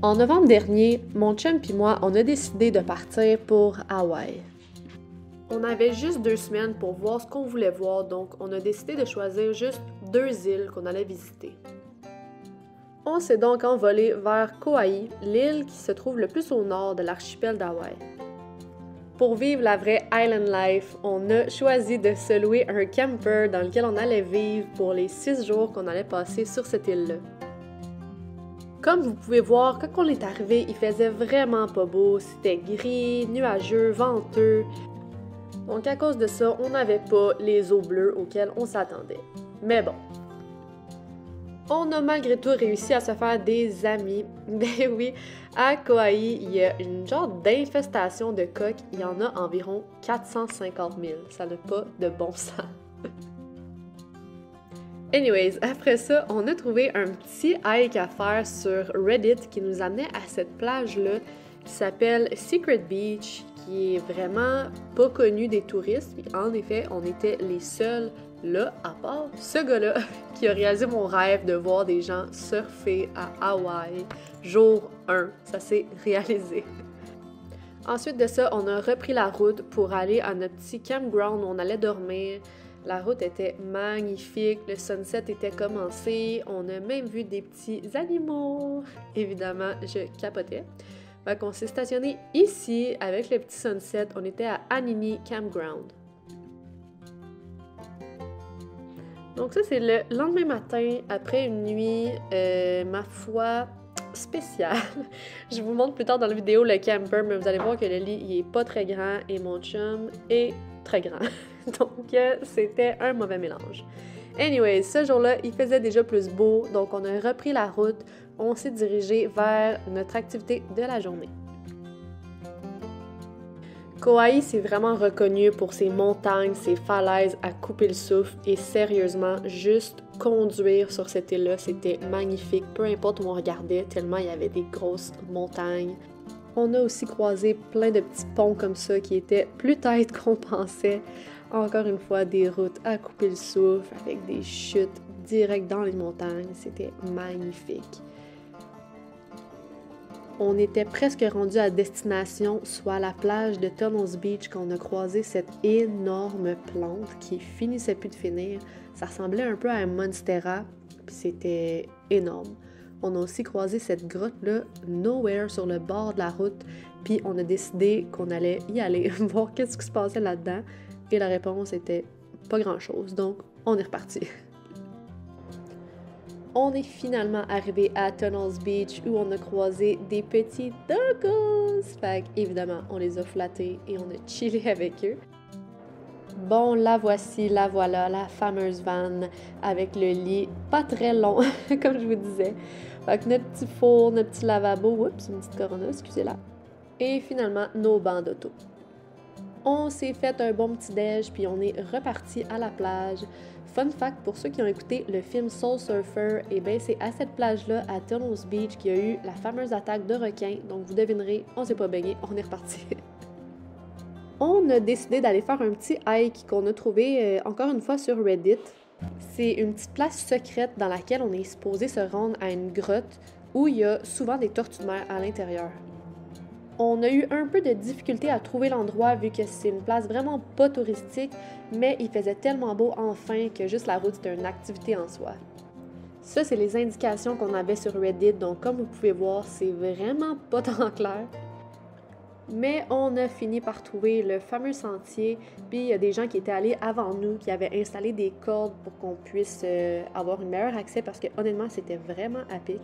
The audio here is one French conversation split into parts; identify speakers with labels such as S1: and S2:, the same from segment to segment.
S1: En novembre dernier, mon chum et moi, on a décidé de partir pour Hawaï. On avait juste 2 semaines pour voir ce qu'on voulait voir, donc on a décidé de choisir juste 2 îles qu'on allait visiter. On s'est donc envolé vers Kauai, l'île qui se trouve le plus au nord de l'archipel d'Hawaï. Pour vivre la vraie Island Life, on a choisi de se louer un camper dans lequel on allait vivre pour les 6 jours qu'on allait passer sur cette île-là. Comme vous pouvez voir, quand on est arrivé, il faisait vraiment pas beau, c'était gris, nuageux, venteux. Donc à cause de ça, on n'avait pas les eaux bleues auxquelles on s'attendait. Mais bon. On a malgré tout réussi à se faire des amis. Ben oui, à Kauai, il y a une genre d'infestation de coqs. Il y en a environ 450 000. Ça n'a pas de bon sens. Anyways, après ça, on a trouvé un petit hike à faire sur Reddit qui nous amenait à cette plage-là qui s'appelle Secret Beach, qui est vraiment pas connue des touristes. Puis en effet, on était les seuls là, à part ce gars-là qui a réalisé mon rêve de voir des gens surfer à Hawaï. Jour 1, ça s'est réalisé. Ensuite de ça, on a repris la route pour aller à notre petit campground où on allait dormir. La route était magnifique, le sunset était commencé, on a même vu des petits animaux. Évidemment, je capotais. Fait qu'on s'est stationné ici avec le petit sunset, on était à Anini Campground. Donc ça, c'est le lendemain matin, après une nuit, ma foi, spéciale. Je vous montre plus tard dans la vidéo le camper, mais vous allez voir que le lit, il est pas très grand et mon chum est très grand. Donc, c'était un mauvais mélange. Anyways, ce jour-là, il faisait déjà plus beau, donc on a repris la route, on s'est dirigé vers notre activité de la journée. Kauai, c'est vraiment reconnu pour ses montagnes, ses falaises à couper le souffle et sérieusement, juste conduire sur cette île-là, c'était magnifique, peu importe où on regardait, tellement il y avait des grosses montagnes. On a aussi croisé plein de petits ponts comme ça qui étaient plus têtes qu'on pensait. Encore une fois, des routes à couper le souffle avec des chutes directes dans les montagnes, c'était magnifique. On était presque rendu à destination, soit la plage de Tunnels Beach, quand on a croisé cette énorme plante qui finissait plus de finir. Ça ressemblait un peu à un monstera, puis c'était énorme. On a aussi croisé cette grotte-là, nowhere, sur le bord de la route, puis on a décidé qu'on allait y aller, voir qu'est-ce qui se passait là-dedans, et la réponse était pas grand-chose, donc on est reparti. On est finalement arrivé à Tunnels Beach où on a croisé des petits doggos. Fait évidemment, on les a flattés et on a chillé avec eux. Bon, la voici, la voilà, la fameuse van avec le lit pas très long, comme je vous disais. Fait que notre petit four, notre petit lavabo, oups, une petite Corona, excusez-la. Et finalement, nos bancs d'auto. On s'est fait un bon petit déj, puis on est reparti à la plage. Fun fact, pour ceux qui ont écouté le film Soul Surfer, eh bien c'est à cette plage-là, à Tunnels Beach, qu'il y a eu la fameuse attaque de requins. Donc vous devinerez, on s'est pas baigné, on est reparti. On a décidé d'aller faire un petit hike qu'on a trouvé encore une fois sur Reddit. C'est une petite place secrète dans laquelle on est supposé se rendre à une grotte où il y a souvent des tortues de mer à l'intérieur. On a eu un peu de difficulté à trouver l'endroit vu que c'est une place vraiment pas touristique, mais il faisait tellement beau enfin que juste la route c'était une activité en soi. Ça, c'est les indications qu'on avait sur Reddit, donc comme vous pouvez voir, c'est vraiment pas tant clair. Mais on a fini par trouver le fameux sentier, puis il y a des gens qui étaient allés avant nous, qui avaient installé des cordes pour qu'on puisse avoir un meilleur accès parce que honnêtement, c'était vraiment à pic.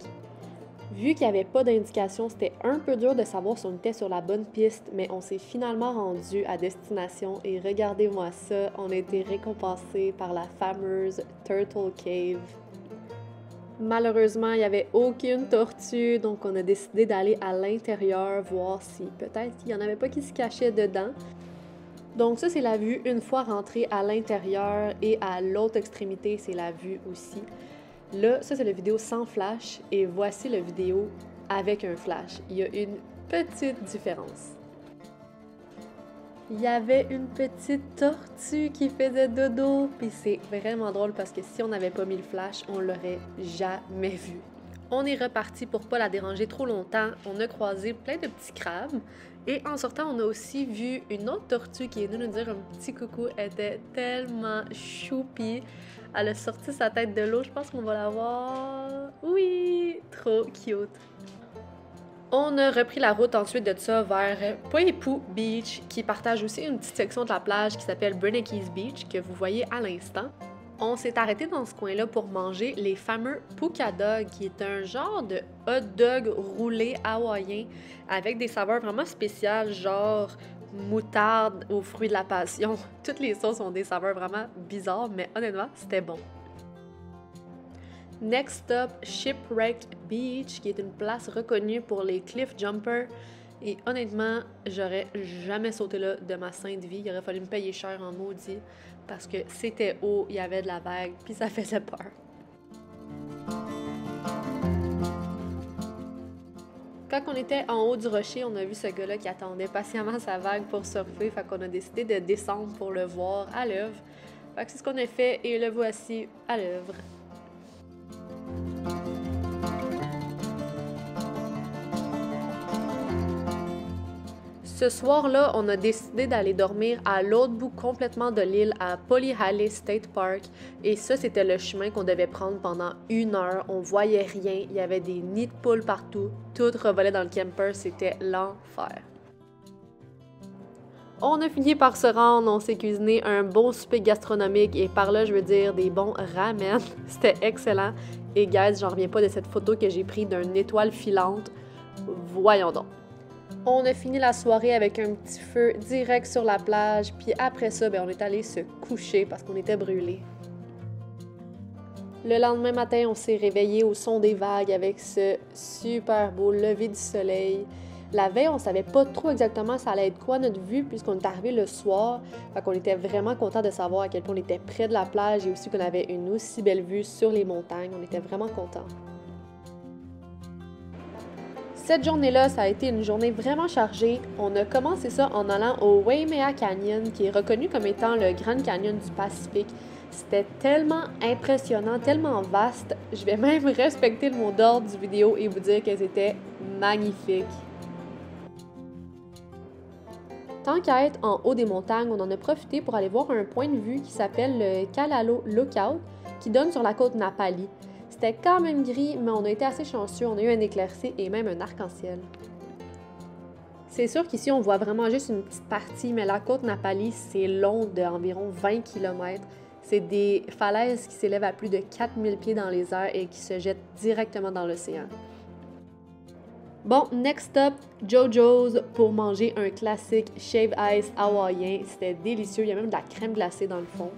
S1: Vu qu'il n'y avait pas d'indication, c'était un peu dur de savoir si on était sur la bonne piste, mais on s'est finalement rendu à destination et regardez-moi ça, on a été récompensé par la fameuse Turtle Cave. Malheureusement, il n'y avait aucune tortue, donc on a décidé d'aller à l'intérieur voir si peut-être il n'y en avait pas qui se cachaient dedans. Donc ça, c'est la vue une fois rentré à l'intérieur et à l'autre extrémité, c'est la vue aussi. Là, ça, c'est la vidéo sans flash et voici la vidéo avec un flash. Il y a une petite différence. Il y avait une petite tortue qui faisait dodo, puis c'est vraiment drôle parce que si on n'avait pas mis le flash, on l'aurait jamais vu. On est reparti pour pas la déranger trop longtemps. On a croisé plein de petits crabes. Et en sortant, on a aussi vu une autre tortue qui est venue nous dire un petit coucou. Elle était tellement choupie. Elle a sorti sa tête de l'eau. Je pense qu'on va la voir. Oui! Trop cute. On a repris la route ensuite de ça vers Poipu Beach, qui partage aussi une petite section de la plage qui s'appelle Bernanke's Beach, que vous voyez à l'instant. On s'est arrêté dans ce coin-là pour manger les fameux puka dogs, qui est un genre de hot dog roulé hawaïen avec des saveurs vraiment spéciales, genre moutarde aux fruits de la passion. Toutes les sauces ont des saveurs vraiment bizarres, mais honnêtement, c'était bon. Next stop, Shipwrecked Beach, qui est une place reconnue pour les cliff jumpers. Et honnêtement, j'aurais jamais sauté là de ma sainte vie. Il aurait fallu me payer cher en maudit parce que c'était haut, il y avait de la vague, puis ça faisait peur. Quand on était en haut du rocher, on a vu ce gars-là qui attendait patiemment sa vague pour surfer. Fait qu'on a décidé de descendre pour le voir à l'œuvre. Fait que c'est ce qu'on a fait et le voici à l'œuvre. Ce soir-là, on a décidé d'aller dormir à l'autre bout complètement de l'île, à Polyhaley State Park. Et ça, c'était le chemin qu'on devait prendre pendant 1 heure. On voyait rien, il y avait des nids de poules partout. Tout revolait dans le camper, c'était l'enfer. On a fini par se rendre, on s'est cuisiné un bon souper gastronomique et par là, je veux dire, des bons ramen. C'était excellent. Et guys, j'en reviens pas de cette photo que j'ai prise d'une étoile filante. Voyons donc. On a fini la soirée avec un petit feu direct sur la plage, puis après ça, on est allé se coucher parce qu'on était brûlés. Le lendemain matin, on s'est réveillé au son des vagues avec ce super beau lever du soleil. La veille, on savait pas trop exactement ça allait être quoi notre vue puisqu'on est arrivé le soir. Fait qu'on était vraiment content de savoir à quel point on était près de la plage et aussi qu'on avait une aussi belle vue sur les montagnes. On était vraiment contents. Cette journée-là, ça a été une journée vraiment chargée. On a commencé ça en allant au Waimea Canyon, qui est reconnu comme étant le Grand Canyon du Pacifique. C'était tellement impressionnant, tellement vaste. Je vais même respecter le mot d'ordre du vidéo et vous dire qu'elles étaient magnifiques. Tant qu'à être en haut des montagnes, on en a profité pour aller voir un point de vue qui s'appelle le Kalalo Lookout, qui donne sur la côte Napali. C'était quand même gris, mais on a été assez chanceux, on a eu un éclairci et même un arc-en-ciel. C'est sûr qu'ici, on voit vraiment juste une petite partie, mais la côte Napali, c'est long d'environ 20 km. C'est des falaises qui s'élèvent à plus de 4000 pieds dans les airs et qui se jettent directement dans l'océan. Bon, next stop, Jojo's pour manger un classique shave ice hawaïen. C'était délicieux, il y a même de la crème glacée dans le fond.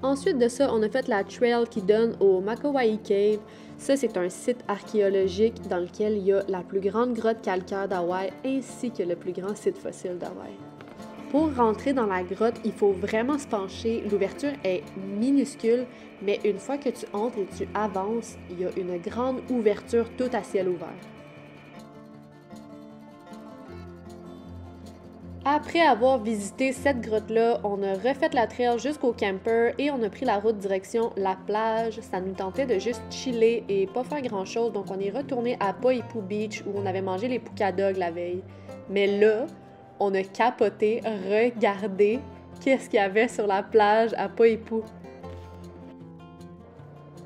S1: Ensuite de ça, on a fait la trail qui donne au Makawai Cave. Ça, c'est un site archéologique dans lequel il y a la plus grande grotte calcaire d'Hawaï ainsi que le plus grand site fossile d'Hawaï. Pour rentrer dans la grotte, il faut vraiment se pencher. L'ouverture est minuscule, mais une fois que tu entres et tu avances, il y a une grande ouverture tout à ciel ouvert. Après avoir visité cette grotte-là, on a refait la trail jusqu'au camper et on a pris la route direction la plage. Ça nous tentait de juste chiller et pas faire grand-chose, donc on est retourné à Poipu Beach où on avait mangé les puka dogs la veille. Mais là, on a capoté, regardez qu'est-ce qu'il y avait sur la plage à Poipu.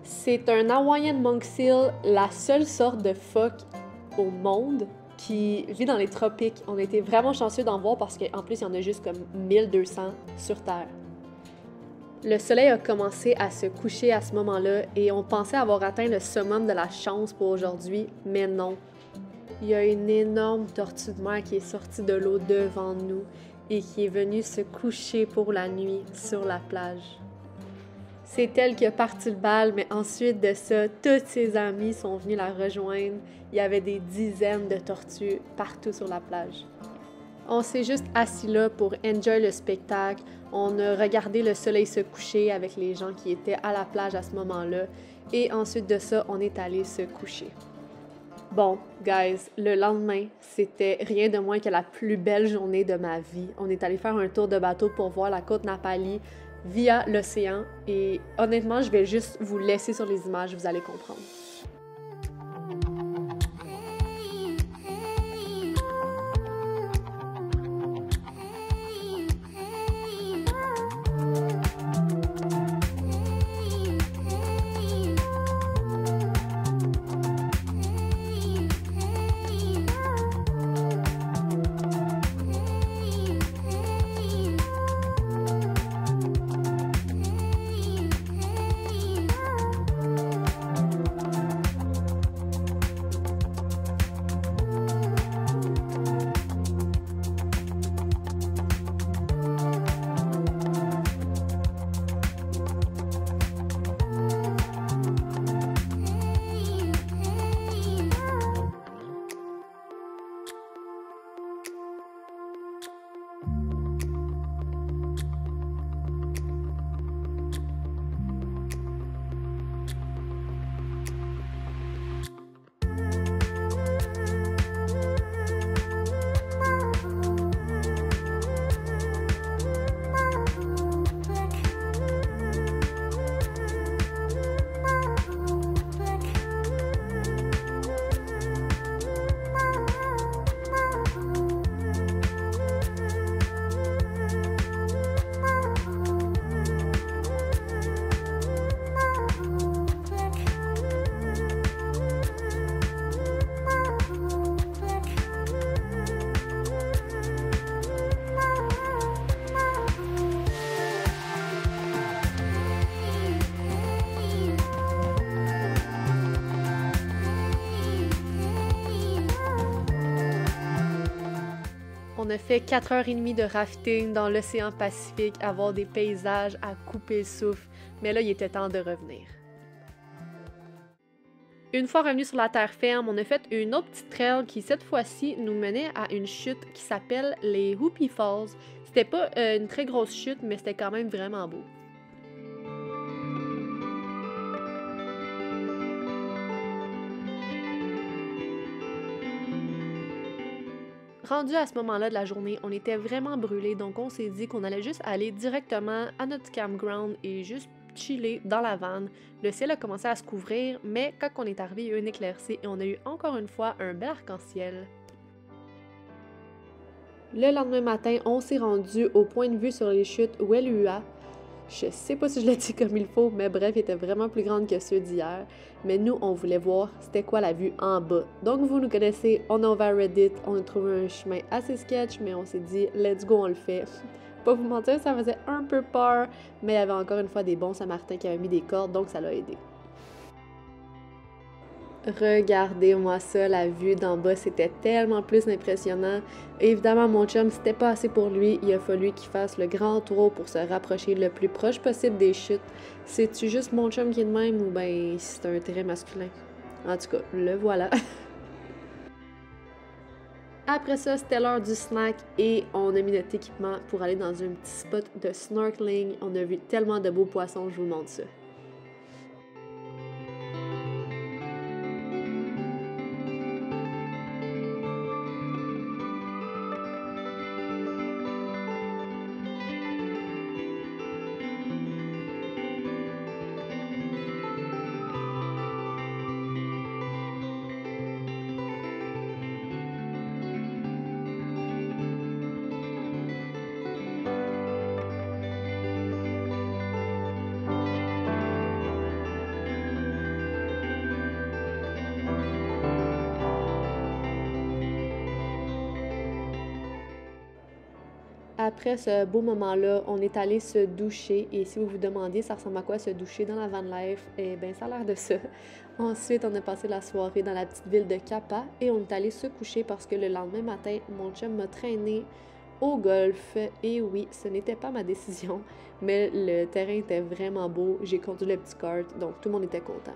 S1: C'est un Hawaiian monk seal, la seule sorte de phoque au monde qui vit dans les tropiques. On a été vraiment chanceux d'en voir parce qu'en plus, il y en a juste comme 1200 sur Terre. Le soleil a commencé à se coucher à ce moment-là et on pensait avoir atteint le summum de la chance pour aujourd'hui, mais non. Il y a une énorme tortue de mer qui est sortie de l'eau devant nous et qui est venue se coucher pour la nuit sur la plage. C'est elle qui a parti le bal, mais ensuite de ça, tous ses amis sont venus la rejoindre. Il y avait des dizaines de tortues partout sur la plage. On s'est juste assis là pour enjoy le spectacle. On a regardé le soleil se coucher avec les gens qui étaient à la plage à ce moment-là. Et ensuite de ça, on est allé se coucher. Bon, guys, le lendemain, c'était rien de moins que la plus belle journée de ma vie. On est allé faire un tour de bateau pour voir la côte Napali via l'océan et honnêtement, je vais juste vous laisser sur les images, vous allez comprendre. a fait 4h30 de rafting dans l'océan Pacifique, à voir des paysages à couper le souffle, mais là, il était temps de revenir. Une fois revenu sur la terre ferme, on a fait une autre petite trail qui, cette fois-ci, nous menait à une chute qui s'appelle les Whoopie Falls. C'était pas une très grosse chute, mais c'était quand même vraiment beau. Rendu à ce moment-là de la journée, on était vraiment brûlés, donc on s'est dit qu'on allait juste aller directement à notre campground et juste chiller dans la van. Le ciel a commencé à se couvrir, mais quand on est arrivé, il y a eu une éclaircie et on a eu encore une fois un bel arc-en-ciel. Le lendemain matin, on s'est rendu au point de vue sur les chutes Wellua. Je sais pas si je l'ai dit comme il faut, mais bref, il était vraiment plus grande que ceux d'hier. Mais nous, on voulait voir c'était quoi la vue en bas. Donc vous nous connaissez, on a ouvert Reddit, on a trouvé un chemin assez sketch, mais on s'est dit let's go, on le fait. Pas vous mentir, ça faisait un peu peur, mais il y avait encore une fois des bons Samaritains qui avaient mis des cordes, donc ça l'a aidé. Regardez-moi ça, la vue d'en bas, c'était tellement plus impressionnant. Évidemment, mon chum, c'était pas assez pour lui. Il a fallu qu'il fasse le grand tour pour se rapprocher le plus proche possible des chutes. C'est-tu juste mon chum qui est de même ou ben c'est un trait masculin? En tout cas, le voilà. Après ça, c'était l'heure du snack et on a mis notre équipement pour aller dans un petit spot de snorkeling. On a vu tellement de beaux poissons, je vous montre ça. Après ce beau moment-là, on est allé se doucher et si vous vous demandiez ça ressemble à quoi se doucher dans la van life, eh bien ça a l'air de ça. Ensuite, on a passé la soirée dans la petite ville de Kappa et on est allé se coucher parce que le lendemain matin, mon chum m'a traîné au golf. Et oui, ce n'était pas ma décision, mais le terrain était vraiment beau. J'ai conduit le petit kart, donc tout le monde était content.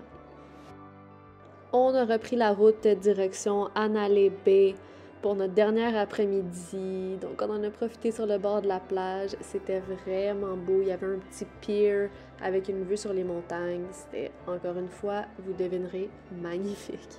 S1: On a repris la route direction Annalay Bay pour notre dernière après-midi. Donc, on en a profité sur le bord de la plage. C'était vraiment beau. Il y avait un petit pier avec une vue sur les montagnes. C'était, encore une fois, vous devinerez, magnifique.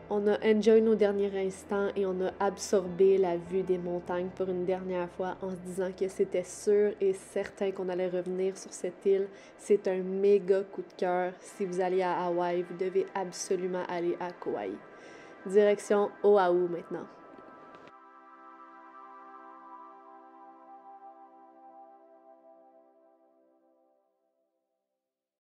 S1: On a enjoy nos derniers instants et on a absorbé la vue des montagnes pour une dernière fois en se disant que c'était sûr et certain qu'on allait revenir sur cette île. C'est un méga coup de cœur. Si vous allez à Hawaï, vous devez absolument aller à Kauai. Direction Oahu maintenant.